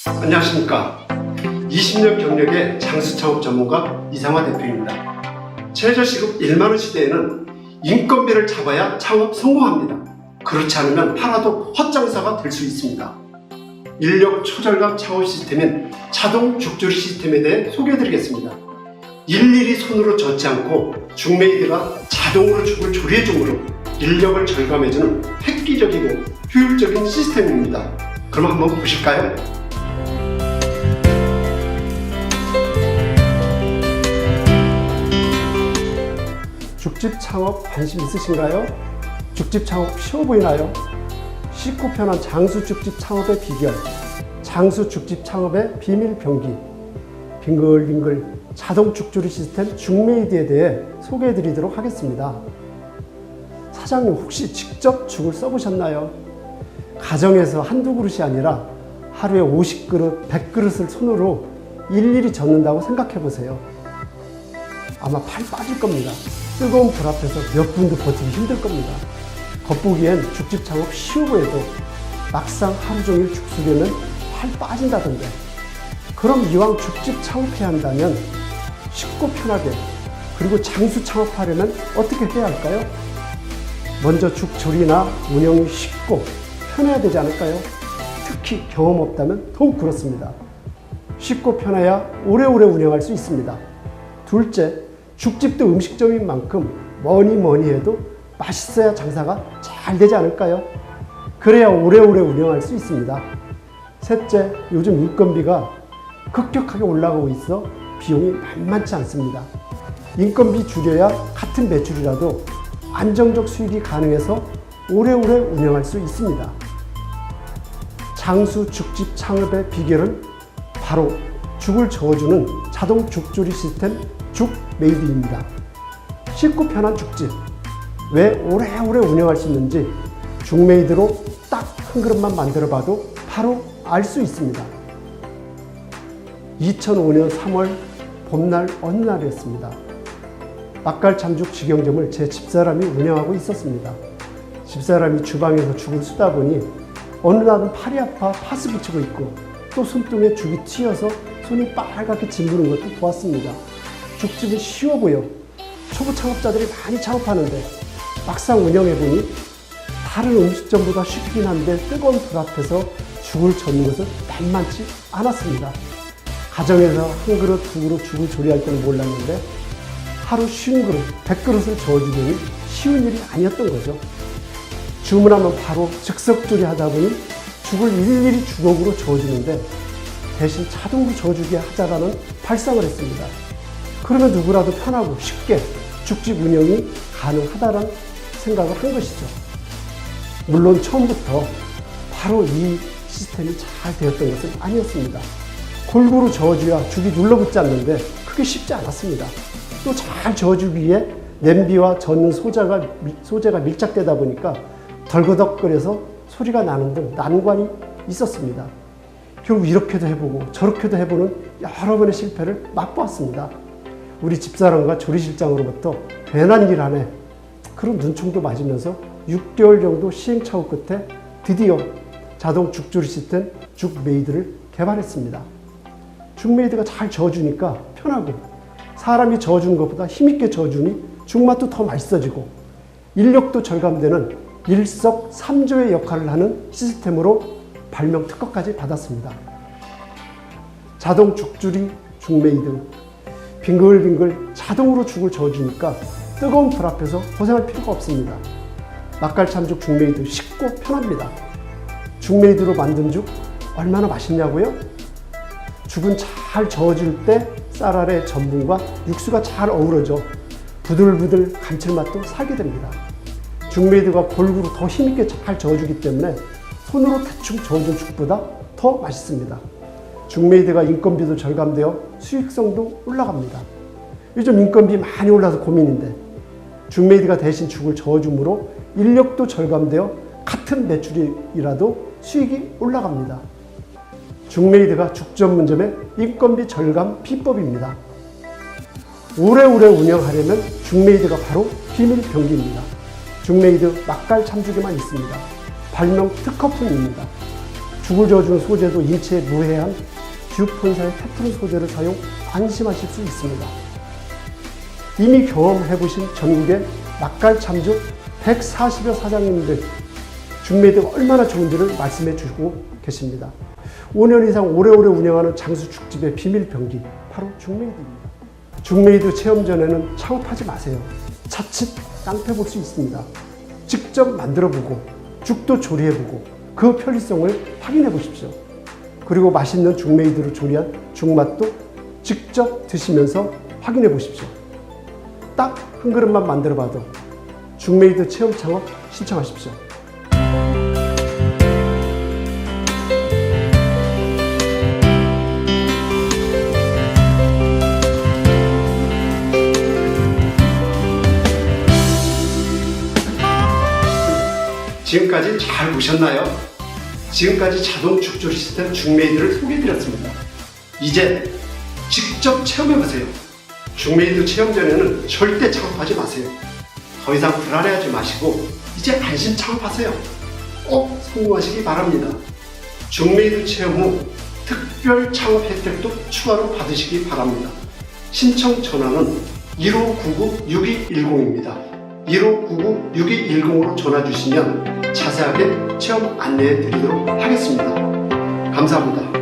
안녕하십니까. 20년 경력의 장수 창업 전문가 이상화 대표입니다. 최저시급 1만원 시대에는 인건비를 잡아야 창업 성공합니다. 그렇지 않으면 팔아도 헛장사가 될 수 있습니다. 인력 초절감 창업 시스템인 자동 죽조리 시스템에 대해 소개해드리겠습니다. 일일이 손으로 젓지 않고 죽메이드가 자동으로 죽을 조리해줌으로 인력을 절감해주는 획기적이고 효율적인 시스템입니다. 그럼 한번 보실까요? 죽집 창업 관심 있으신가요? 죽집 창업 쉬워 보이나요? 쉽고 편한 장수 죽집 창업의 비결, 장수 죽집 창업의 비밀 병기, 빙글빙글 자동 죽조리 시스템 죽메이드에 대해 소개해 드리도록 하겠습니다. 사장님 혹시 직접 죽을 써보셨나요? 가정에서 한두 그릇이 아니라 하루에 50그릇, 100그릇을 손으로 일일이 젓는다고 생각해 보세요. 아마 팔 빠질 겁니다. 뜨거운 불 앞에서 몇 분도 버티기 힘들 겁니다. 겉보기엔 죽집 창업 쉬워 보여도 막상 하루 종일 죽수려면 팔 빠진다던데. 그럼 이왕 죽집 창업해야 한다면 쉽고 편하게, 그리고 장수 창업하려면 어떻게 해야 할까요? 먼저 죽조리나 운영이 쉽고 편해야 되지 않을까요? 특히 경험 없다면 더욱 그렇습니다. 쉽고 편해야 오래오래 운영할 수 있습니다. 둘째, 죽집도 음식점인 만큼 뭐니 해도 맛있어야 장사가 잘 되지 않을까요? 그래야 오래오래 운영할 수 있습니다. 셋째, 요즘 인건비가 급격하게 올라가고 있어 비용이 만만치 않습니다. 인건비 줄여야 같은 매출이라도 안정적 수익이 가능해서 오래오래 운영할 수 있습니다. 장수 죽집 창업의 비결은 바로 죽을 저어주는 자동 죽조리 시스템 죽메이드입니다. 쉽고 편한 죽집, 왜 오래오래 운영할 수 있는지 죽메이드로 딱 한 그릇만 만들어 봐도 바로 알 수 있습니다. 2005년 3월 봄날 어느 날이었습니다. 막갈참죽 직영점을 제 집사람이 운영하고 있었습니다. 집사람이 주방에서 죽을 쓰다 보니 어느 날은 팔이 아파 파스 붙이고 있고 또 손등에 죽이 튀어서 손이 빨갛게 짓무른 것도 보았습니다. 죽집은 쉬워 보여 초보 창업자들이 많이 창업하는데 막상 운영해보니 다른 음식점보다 쉽긴 한데 뜨거운 불 앞에서 죽을 젓는 것은 만만치 않았습니다. 가정에서 한 그릇, 두 그릇 죽을 조리할 때는 몰랐는데 하루 50그릇, 100그릇을 저어주려니 쉬운 일이 아니었던 거죠. 주문하면 바로 즉석 조리하다 보니 죽을 일일이 주걱으로 저어주는데 대신 자동으로 저어주게 하자라는 발상을 했습니다. 그러면 누구라도 편하고 쉽게 죽집 운영이 가능하다는 생각을 한 것이죠. 물론 처음부터 바로 이 시스템이 잘 되었던 것은 아니었습니다. 골고루 저어줘야 죽이 눌러붙지 않는데 그게 쉽지 않았습니다. 또 잘 저어주기 위해 냄비와 젓는 소재가 밀착되다 보니까 덜거덕거려서 소리가 나는 등 난관이 있었습니다. 결국 이렇게도 해보고 저렇게도 해보는 여러 번의 실패를 맛보았습니다. 우리 집사람과 조리실장으로부터 괜한 일 하네 그런 눈총도 맞으면서 6개월 정도 시행착오 끝에 드디어 자동 죽조리 시스템 죽메이드를 개발했습니다. 죽메이드가 잘 저어주니까 편하고 사람이 저어주는 것보다 힘있게 저어주니 죽맛도 더 맛있어지고 인력도 절감되는 일석삼조의 역할을 하는 시스템으로 발명 특허까지 받았습니다. 자동 죽조리 죽메이드, 빙글빙글 자동으로 죽을 저어주니까 뜨거운 불 앞에서 고생할 필요가 없습니다. 막갈참죽 죽메이드 쉽고 편합니다. 죽메이드로 만든 죽 얼마나 맛있냐고요? 죽은 잘 저어줄 때 쌀 아래 전분과 육수가 잘 어우러져 부들부들 감칠맛도 살게 됩니다. 죽메이드가 골고루 더 힘있게 잘 저어주기 때문에 손으로 대충 저어준 죽보다 더 맛있습니다. 죽메이드가 인건비도 절감되어 수익성도 올라갑니다. 요즘 인건비 많이 올라서 고민인데 죽메이드가 대신 죽을 저어줌으로 인력도 절감되어 같은 매출이라도 수익이 올라갑니다. 죽메이드가 죽 전문점의 인건비 절감 비법입니다. 오래오래 운영하려면 죽메이드가 바로 비밀 병기입니다. 죽메이드 막갈 참죽에만 있습니다. 발명 특허품입니다. 죽을 저어주는 소재도 인체에 무해한 듀폰사의 테트론 소재를 사용 안심하실 수 있습니다. 이미 경험해보신 전국의 막갈 참죽 140여 사장님들 중메이드가 얼마나 좋은지를 말씀해 주고 계십니다. 5년 이상 오래오래 운영하는 장수 죽집의 비밀 병기, 바로 죽메이드입니다. 죽메이드 체험 전에는 창업하지 마세요. 자칫 깡패 볼 수 있습니다. 직접 만들어보고 죽도 조리해보고 그 편리성을 확인해 보십시오. 그리고 맛있는 죽메이드로 조리한 죽맛도 직접 드시면서 확인해 보십시오. 딱 한 그릇만 만들어봐도 죽메이드 체험 창업 신청하십시오. 지금까지 잘 보셨나요? 지금까지 자동 죽조리 시스템 죽메이드를 소개해드렸습니다. 이제 직접 체험해보세요. 죽메이드 체험 전에는 절대 창업하지 마세요. 더 이상 불안해하지 마시고 이제 안심 창업하세요. 꼭 성공하시기 바랍니다. 죽메이드 체험 후 특별 창업 혜택도 추가로 받으시기 바랍니다. 신청 전화는 1599-6210입니다. 1599-6210으로 전화 주시면 자세하게 체험 안내해 드리도록 하겠습니다. 감사합니다.